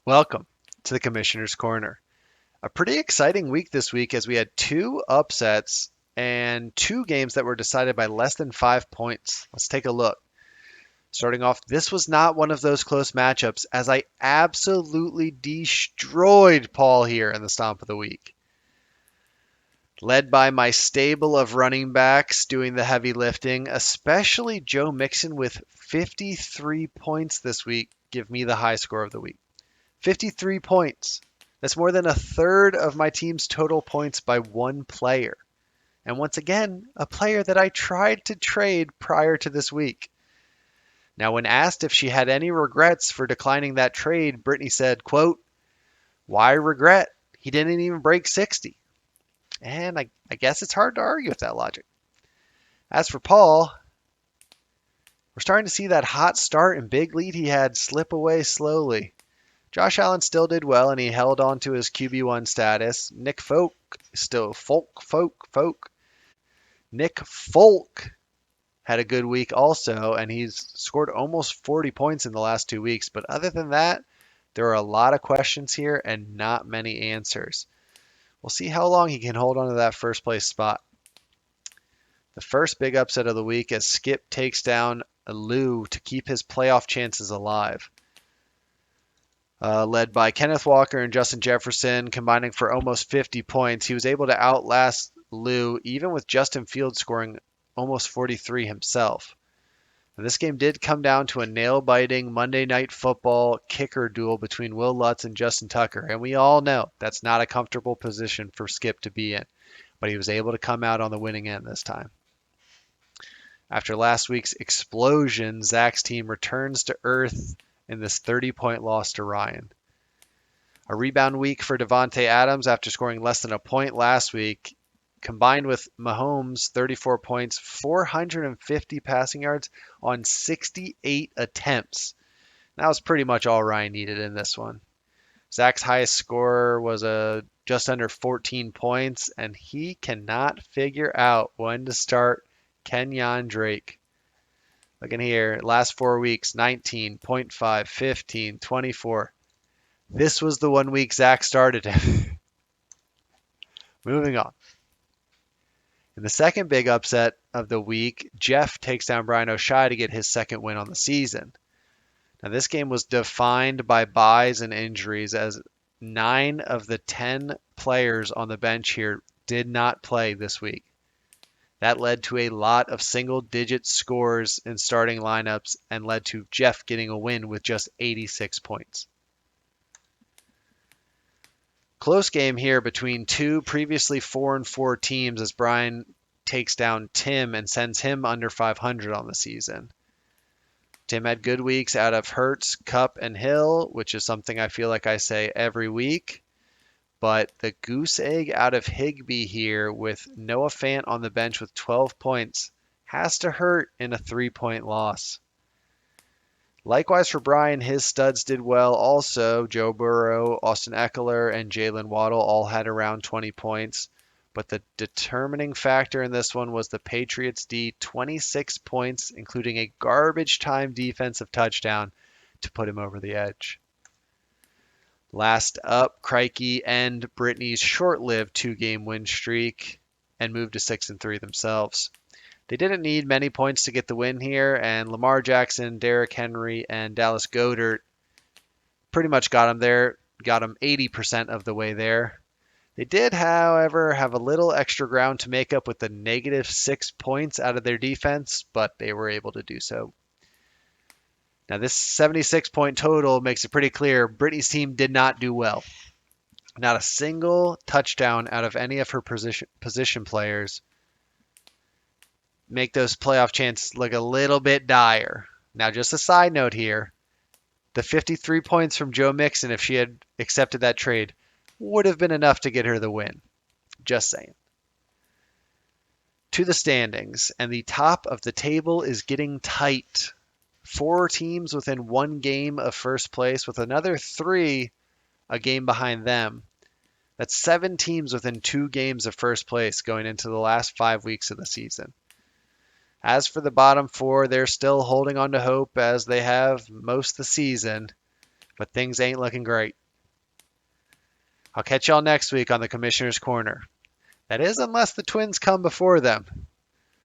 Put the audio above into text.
Welcome to the Commissioner's Corner. A pretty exciting week this week as we had two upsets and two games that were decided by less than 5 points. Let's take a look. Starting off, this was not one of those close matchups as I absolutely destroyed Paul here in the Stomp of the Week. Led by my stable of running backs doing the heavy lifting, especially Joe Mixon with 53 points this week, give me the high score of the week. 53 points. That's more than a third of my team's total points by one player. And once again, a player that I tried to trade prior to this week. Now, when asked if she had any regrets for declining that trade, Brittany said, quote, "Why regret? He didn't even break 60." And I guess it's hard to argue with that logic. As for Paul, we're starting to see that hot start and big lead he had slip away slowly. Josh Allen still did well, and he held on to his QB1 status. Nick Folk had a good week also, and he's scored almost 40 points in the last 2 weeks. But other than that, there are a lot of questions here and not many answers. We'll see how long he can hold on to that first place spot. The first big upset of the week as Skip takes down Lou to keep his playoff chances alive. Led by Kenneth Walker and Justin Jefferson, combining for almost 50 points. He was able to outlast Lou, even with Justin Fields scoring almost 43 himself. And this game did come down to a nail-biting Monday Night Football kicker duel between Will Lutz and Justin Tucker. And we all know that's not a comfortable position for Skip to be in. But he was able to come out on the winning end this time. After last week's explosion, Zach's team returns to earth in this 30-point loss to Ryan. A rebound week for Davante Adams after scoring less than a point last week, combined with Mahomes' 34 points, 450 passing yards on 68 attempts. That was pretty much all Ryan needed in this one. Zach's highest score was just under 14 points, and he cannot figure out when to start Kenyon Drake. Looking here, last 4 weeks, 19.5, 15, 24. This was the 1 week Zach started him. Moving on. In the second big upset of the week, Jeff takes down Brian O'Shea to get his second win on the season. Now, this game was defined by byes and injuries as 9 of the 10 players on the bench here did not play this week. That led to a lot of single-digit scores in starting lineups and led to Jeff getting a win with just 86 points. Close game here between two previously 4-4 teams as Brian takes down Tim and sends him under 500 on the season. Tim had good weeks out of Hurts, Kupp, and Hill, which is something I feel like I say every week. But the goose egg out of Higbee here with Noah Fant on the bench with 12 points has to hurt in a 3-point loss. Likewise for Brian, his studs did well also. Joe Burrow, Austin Eckler, and Jalen Waddle all had around 20 points. But the determining factor in this one was the Patriots' D, 26 points, including a garbage time defensive touchdown to put him over the edge. Last up, Crikey and Brittany's short-lived 2-game win streak and moved to 6-3 themselves. They didn't need many points to get the win here, and Lamar Jackson, Derrick Henry, and Dallas Goedert pretty much got them there, got them 80% of the way there. They did, however, have a little extra ground to make up with the -6 points out of their defense, but they were able to do so. Now, this 76-point total makes it pretty clear Brittany's team did not do well. Not a single touchdown out of any of her position players make those playoff chances look a little bit dire. Now, just a side note here, the 53 points from Joe Mixon, if she had accepted that trade, would have been enough to get her the win. Just saying. To the standings, and the top of the table is getting tight. 4 teams within 1 game of first place, with another 3 a game behind them. That's 7 teams within 2 games of first place going into the last 5 weeks of the season. As for the bottom 4, they're still holding on to hope as they have most of the season. but things ain't looking great. I'll catch y'all next week on the Commissioner's Corner. That is, unless the Twins come before them.